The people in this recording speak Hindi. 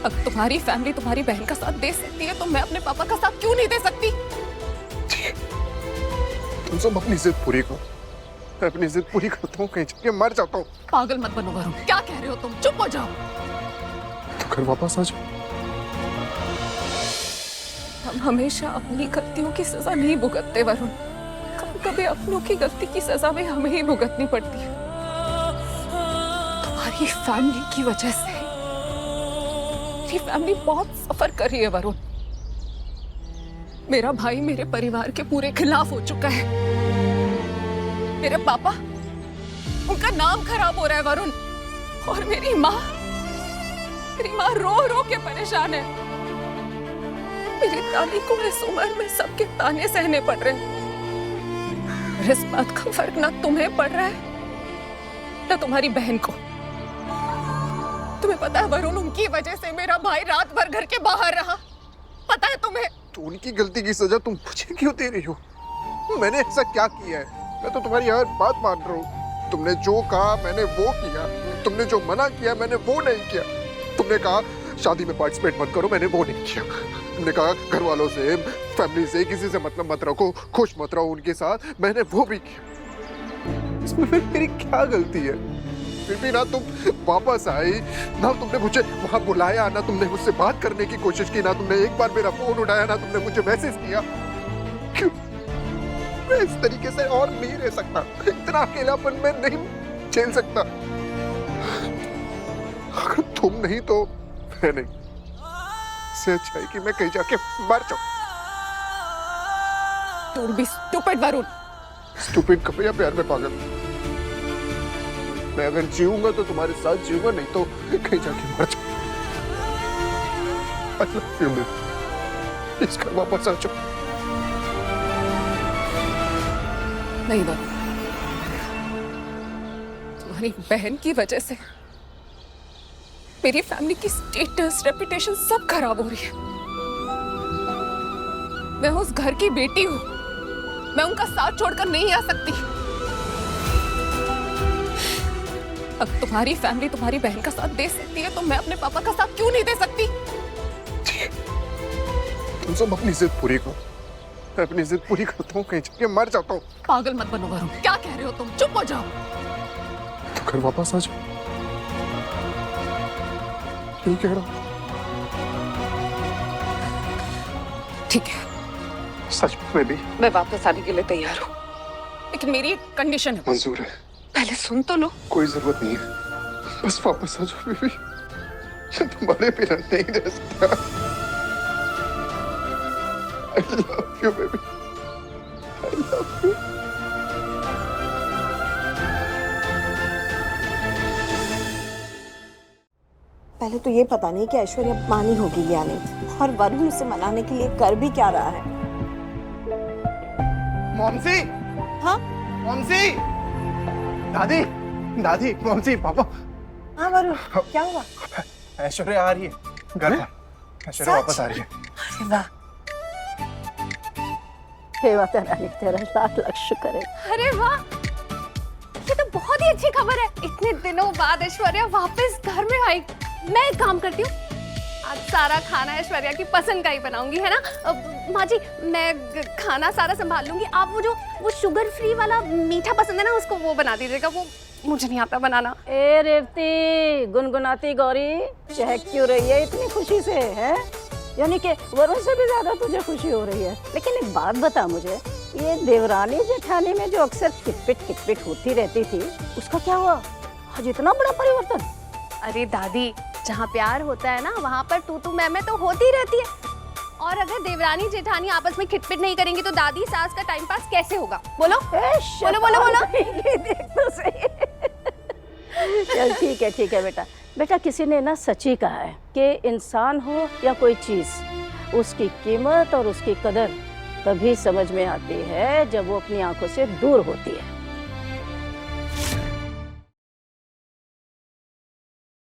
अब तुम्हारी फैमिली तुम्हारी बहन का साथ दे सकती है तो मैं अपने पापा का साथ क्यों नहीं दे सकती? तुम सब अपनी जिद पूरी करो, मैं अपनी जिद पूरी करता हूँ, कहीं जाके मर जाता हूँ। पागल मत बनो वरुण, क्या कह रहे हो तुम? चुप हो जाओ। तो घर वापस आ जाओ। हम हमेशा अपनी गलतियों की सजा नहीं भुगतते वरुण, कभी कभी अपनों की गलती की सजा भी हमें ही भुगतनी पड़ती है। तुम्हारी फैमिली की वजह से मेरी फैमिली बहुत सफर कर रही है वरुण। मेरा भाई मेरे परिवार के पूरे खिलाफ हो चुका है। मेरे पापा, उनका नाम खराब हो रहा है वरुण। और मेरी माँ रो रो के परेशान है। मेरी दादी को इस उम्र में सबके ताने सहने पड़ रहे हैं। और इस बात का फर्क ना तुम्हें पड़ रहा है ना तुम्हारी बहन को। तुम्हें पता है वरुण, उनकी वजह से मेरा भाई रात भर घर के बाहर रहा। पता है तुम्हें? तो उनकी गलती की सजा तुम मुझे क्यों दे रही हो? मैंने ऐसा क्या किया है? मैं तो तुम्हारी हर बात मान रहा हूँ। तुमने जो कहा मैंने वो किया, तुमने जो मना किया मैंने वो नहीं किया। तुमने कहा शादी में पार्टिसिपेट मत करो, मैंने वो नहीं किया। तुमने कहा घर वालों से, फैमिली से, किसी से मतलब मत रखो, खुश मत रहो उनके साथ, मैंने वो भी किया। इसमें फिर मेरी क्या गलती है? फिर भी ना तुम वापस आई, ना तुमने मुझे वहां बुलाया, ना तुमने मुझसे बात करने की कोशिश की, ना तुमने एक बार मेरा फोन उठाया, ना तुमने मुझे मैसेज किया। क्यों? मैं इस तरीके से और नहीं रह सकता। इतना अकेलापन मैं नहीं झेल सकता। अगर तुम नहीं तो मैं नहीं। इससे अच्छा है कि मैं कहीं जाके मर जाऊं। Don't be stupid Varun. Stupid कभी या प्यार में पागल। मैं अगर जीऊंगा तो तुम्हारे साथ जीऊंगा, नहीं तो कहीं जाके मर जाऊं। I love you, baby। इस घर वापस आ जाओ। नहीं वरुण, तुम्हारी बहन की वजह से मेरी फैमिली की स्टेटस, रेपुटेशन सब खराब हो रही है। मैं उस घर की बेटी हूं, मैं उनका साथ छोड़कर नहीं आ सकती। अब तुम्हारी फैमिली तुम्हारी बहन का साथ दे सकती है तो मैं अपने पापा का साथ क्यों नहीं दे सकती? तुम सब अपनी जिद पूरी करो, मैं अपनी जिद पूरी करता हूँ, कहीं जाके मर जाता हूँ। पागल मत बनो वरुण, क्या कह रहे हो तुम? चुप हो जाओ। तो घर वापस आ जाओ। नहीं कह रहा। ठीक है, सच में भी मैं वापस आने के लिए तैयार हूँ, लेकिन मेरी एक कंडीशन है। मंजूर है। पहले सुन तो लो। कोई जरूरत नहीं है, बस वापस आ जाओ बेबी। तुम्हारे बिना नहीं रह सकता। I love you, baby। I love you। पहले तो ये पता नहीं कि ऐश्वर्या मानी होगी या नहीं, और वरुण उसे मनाने के लिए कर भी क्या रहा है। मॉमसी, हाँ मॉमसी, दादी, दादी, मॉमसी, पापा। हाँ वरुण, क्या हुआ? ऐश्वर्या आ रही है घर पर। ऐश्वर्या वापस आ रही है। अरे वाह, हे माता रानी, तेरा लाख लाख शुक्र है। अरे वाह, ये तो बहुत ही अच्छी खबर है। इतने दिनों बाद ऐश्वर्या वापस घर में आई। मैं एक काम करती हूँ, आज सारा खाना ऐश्वर्या की पसंद का ही बनाऊंगी, है ना? माँ जी, मैं खाना सारा संभाल लूंगी। आप वो शुगर फ्री वाला मीठा पसंद है ना, उसको वो बना दीजिएगा। वो मुझे नहीं आता बनाना। ए रेवती, गुनगुनाती गौरी, चहक क्यों रही है इतनी खुशी से? है यानी कि वरुण से भी ज्यादा तुझे खुशी हो रही है। लेकिन एक बात बता मुझे, ये देवरानी जेठानी में जो अक्सर किटपिट होती रहती थी, उसका क्या हुआ? आज इतना बड़ा परिवर्तन? अरे दादी, जहाँ प्यार होता है ना, वहाँ पर तू मैं तो होती रहती है। और अगर देवरानी जेठानी आपस में खिटपिट नहीं करेंगी तो दादी सास का टाइम पास कैसे होगा? बोलो बोलो बोलो बोलो। देख तो सही। चल ठीक है बेटा। बेटा, किसी ने ना सच ही कहा है कि इंसान हो या कोई चीज, उसकी कीमत और उसकी कदर तभी समझ में आती है जब वो अपनी आंखों से दूर होती है।